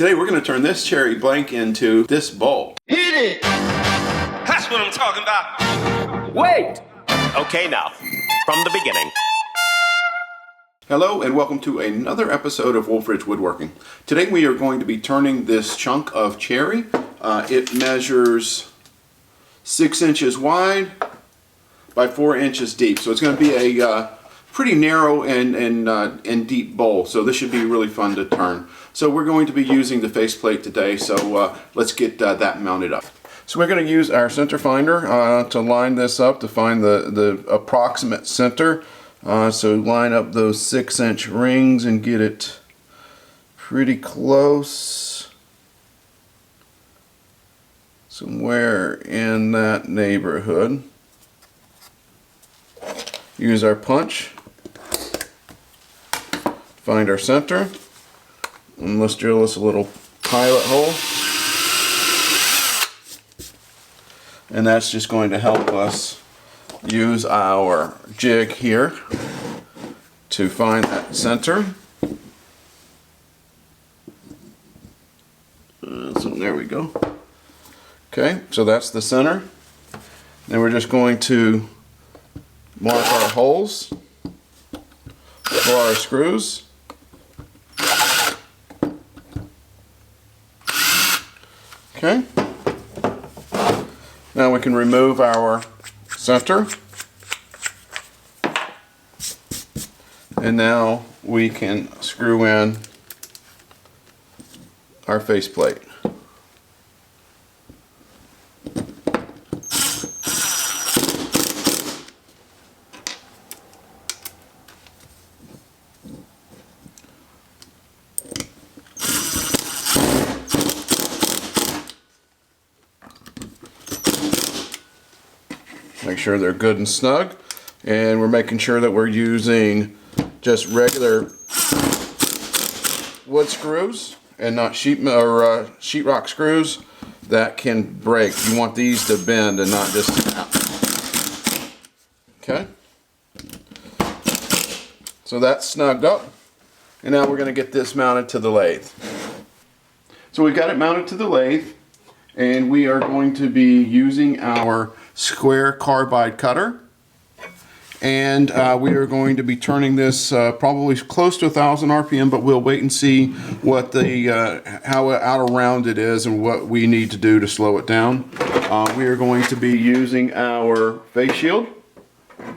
Today we're going to turn this cherry blank into this bowl. Hit it! That's what I'm talking about. Wait! Okay, now, from the beginning. Hello and welcome to another episode of Wolfridge Woodworking. Today we are going to be turning this chunk of cherry. It measures 6 inches wide by 4 inches deep. So it's going to be a pretty narrow and deep bowl. So this should be really fun to turn. So we're going to be using the faceplate today. So let's get that mounted up. So we're going to use our center finder to line this up to find the approximate center. So line up those 6-inch rings and get it pretty close. Somewhere in that neighborhood. Use our punch. Find our center. And let's drill us a little pilot hole. And that's just going to help us use our jig here to find that center. So there we go. Okay, so that's the center. Then we're just going to mark our holes for our screws. Okay. Now we can remove our center. And now we can screw in our faceplate. Make sure they're good and snug, and we're making sure that we're using just regular wood screws and not sheetrock screws that can break. You want these to bend and not just snap. Okay, so that's snugged up, and now we're going to get this mounted to the lathe. So we've got it mounted to the lathe, and we are going to be using our square carbide cutter, and we are going to be turning this probably close to 1,000 RPM, but we'll wait and see what how out of round it is and what we need to do to slow it down. We are going to be using our face shield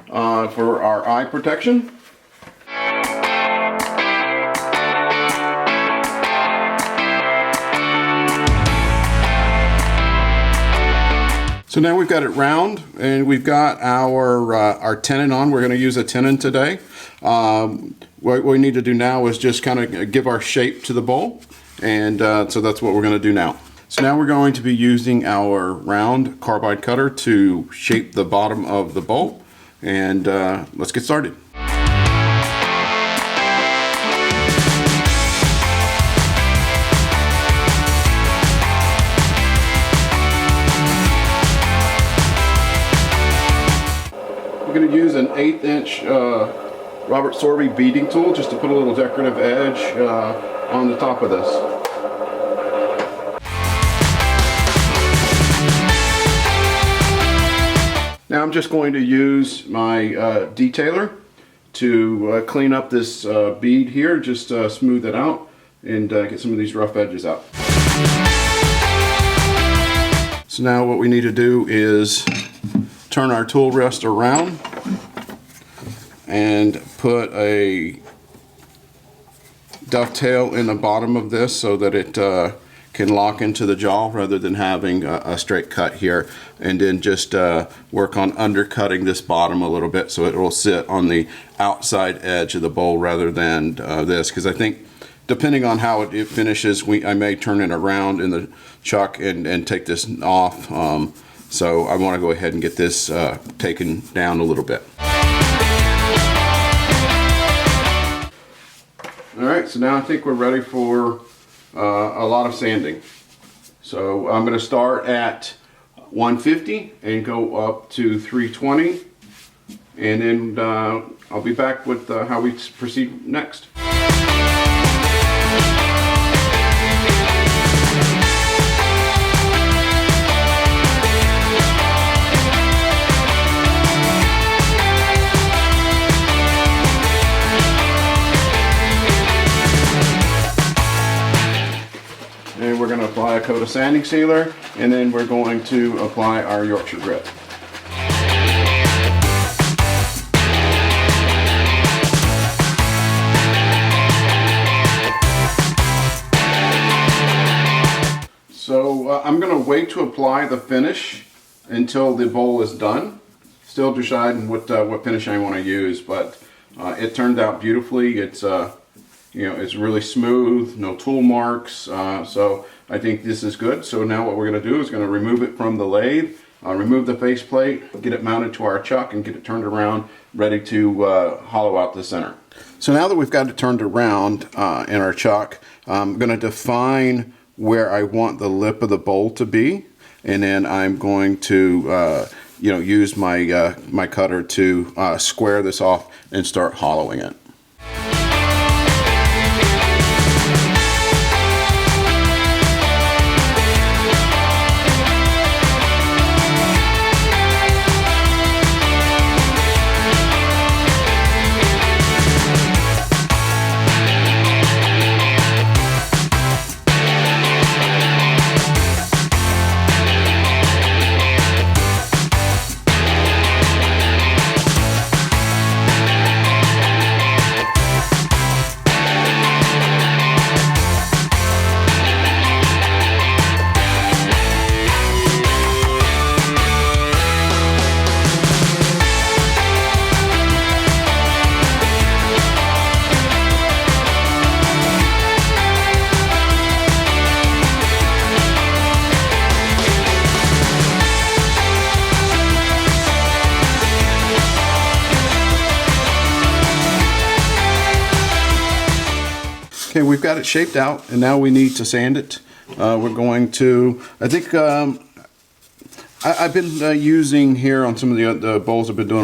for our eye protection. So now we've got it round, and we've got our tenon on. We're going to use a tenon today. What we need to do now is just kind of give our shape to the bowl, and so that's what we're going to do now. So now we're going to be using our round carbide cutter to shape the bottom of the bowl, and let's get started. I'm going to use an 1/8 inch Robert Sorby beading tool just to put a little decorative edge on the top of this. Now I'm just going to use my detailer to clean up this bead here, just smooth it out and get some of these rough edges out. So now what we need to do is turn our tool rest around and put a dovetail in the bottom of this so that it can lock into the jaw rather than having a straight cut here, and then just work on undercutting this bottom a little bit so it will sit on the outside edge of the bowl rather than this, because I think depending on how it finishes, I may turn it around in the chuck and take this off. So I want to go ahead and get this taken down a little bit. Alright, so now I think we're ready for a lot of sanding. So I'm going to start at 150 and go up to 320, and then I'll be back with how we proceed next. and we're going to apply a coat of sanding sealer, and then we're going to apply our Yorkshire grit. So I'm going to wait to apply the finish until the bowl is done. Still deciding what finish I want to use, but it turned out beautifully. It's it's really smooth, no tool marks. So I think this is good. So now what we're going to do is going to remove it from the lathe, remove the faceplate, get it mounted to our chuck, and get it turned around, ready to hollow out the center. So now that we've got it turned around in our chuck, I'm going to define where I want the lip of the bowl to be, and then I'm going to use my my cutter to square this off and start hollowing it. Okay, we've got it shaped out, and now we need to sand it. We're going to, I think, I've been using here on some of the bowls I've been doing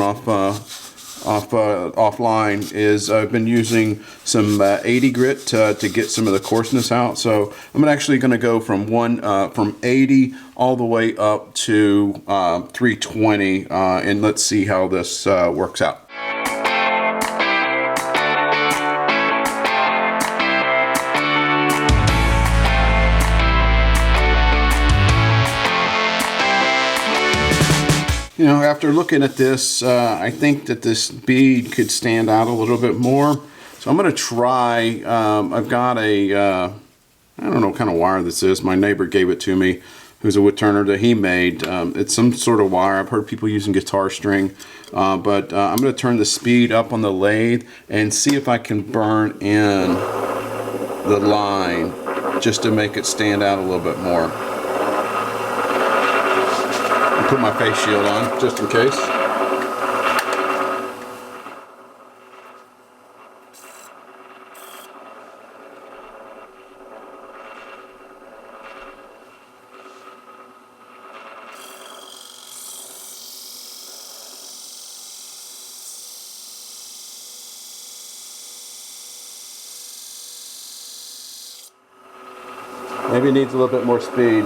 offline, is I've been using some 80 grit to get some of the coarseness out. So I'm actually going to go from 80 all the way up to 320, and let's see how this works out. You know, after looking at this, I think that this bead could stand out a little bit more. So I'm going to try, I've got a, I don't know what kind of wire this is. My neighbor gave it to me, who's a wood turner, that he made. It's some sort of wire. I've heard people using guitar string. But I'm going to turn the speed up on the lathe and see if I can burn in the line just to make it stand out a little bit more. Put my face shield on just in case. Maybe it needs a little bit more speed.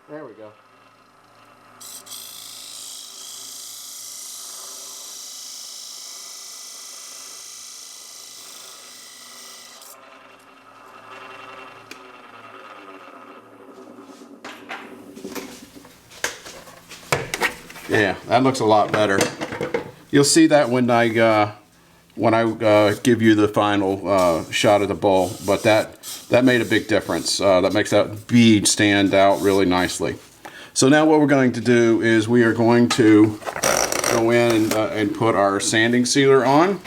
There we go. Yeah, that looks a lot better. You'll see that when I give you the final shot of the bowl, but that made a big difference. That makes that bead stand out really nicely. So now what we're going to do is we are going to go in and put our sanding sealer on.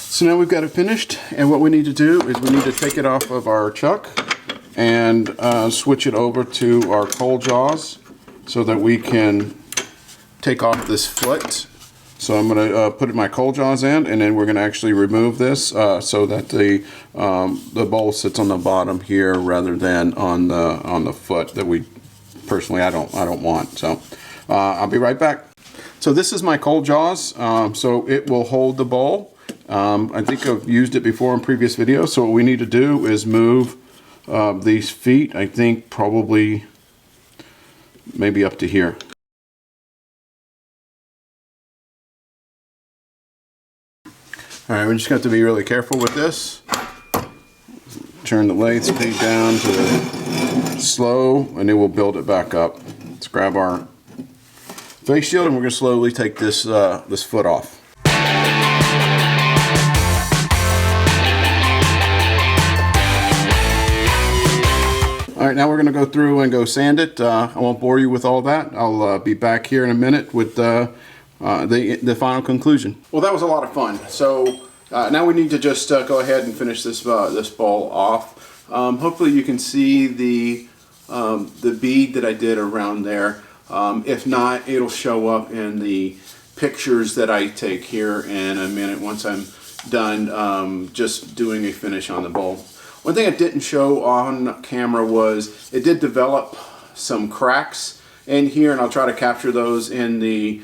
So now we've got it finished, and what we need to do is we need to take it off of our chuck and switch it over to our coal jaws so that we can take off this foot. So I'm going to put my coal jaws in, and then we're going to actually remove this so that the bowl sits on the bottom here rather than on the foot that we personally I don't want. So I'll be right back. So this is my coal jaws, so it will hold the bowl. I think I've used it before in previous videos, so what we need to do is move these feet, I think probably maybe up to here. Alright, we just got to be really careful with this. Turn the lathe speed down to slow, and it will build it back up. Let's grab our face shield, and we're going to slowly take this this foot off. Alright, now we're going to go through and go sand it. I won't bore you with all that. I'll be back here in a minute with the final conclusion. Well, that was a lot of fun. So now we need to just go ahead and finish this this bowl off. Hopefully you can see the bead that I did around there. If not, it'll show up in the pictures that I take here in a minute once I'm done just doing a finish on the bowl. One thing I didn't show on camera was it did develop some cracks in here, and I'll try to capture those in the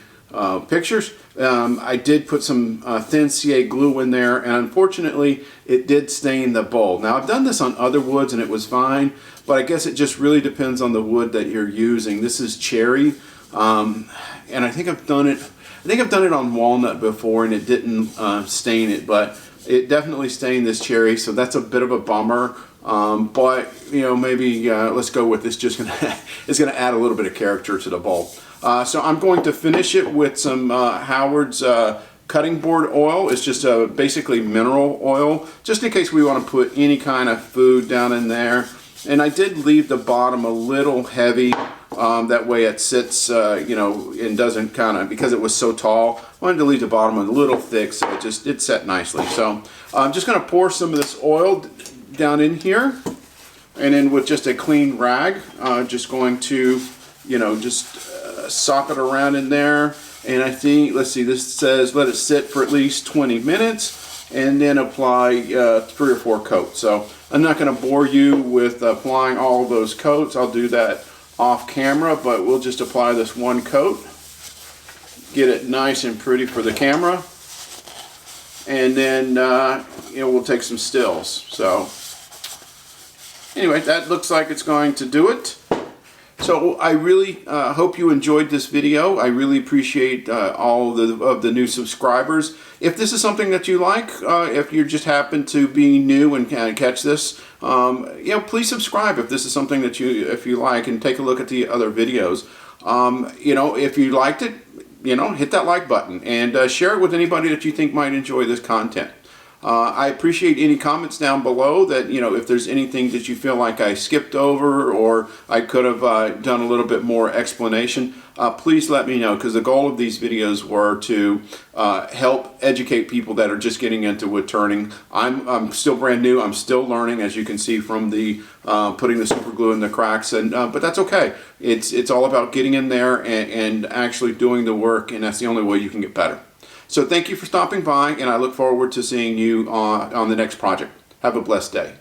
pictures. I did put some thin CA glue in there, and unfortunately it did stain the bowl. Now I've done this on other woods and it was fine, but I guess it just really depends on the wood that you're using. This is cherry, and I think I've done it on walnut before and it didn't stain it, but it definitely stained this cherry, so that's a bit of a bummer. But you know, maybe let's go with this. It's gonna add a little bit of character to the bowl. So I'm going to finish it with some Howard's cutting board oil. It's just basically mineral oil, just in case we want to put any kind of food down in there. And I did leave the bottom a little heavy. That way it sits, you know, and doesn't kind of, because it was so tall, I wanted to leave the bottom a little thick, so it set nicely. So I'm just going to pour some of this oil down in here, and then with just a clean rag, just going to, you know, just sop it around in there. And I think, let's see, this says let it sit for at least 20 minutes and then apply 3 or 4 coats. So I'm not going to bore you with applying all of those coats. I'll do that off camera, but we'll just apply this one coat, get it nice and pretty for the camera, and then you know, we'll take some stills. So anyway, that looks like it's going to do it. So I really hope you enjoyed this video. I really appreciate all of the new subscribers. If this is something that you like, if you just happen to be new and catch this, you know, please subscribe if this is something that if you like, and take a look at the other videos. You know, if you liked it, you know, hit that like button and share it with anybody that you think might enjoy this content. I appreciate any comments down below that, you know, if there's anything that you feel like I skipped over or I could have done a little bit more explanation, please let me know, because the goal of these videos were to help educate people that are just getting into wood turning. I'm still brand new. I'm still learning, as you can see from the putting the super glue in the cracks, and but that's okay. It's all about getting in there and actually doing the work, and that's the only way you can get better. So thank you for stopping by, and I look forward to seeing you on the next project. Have a blessed day.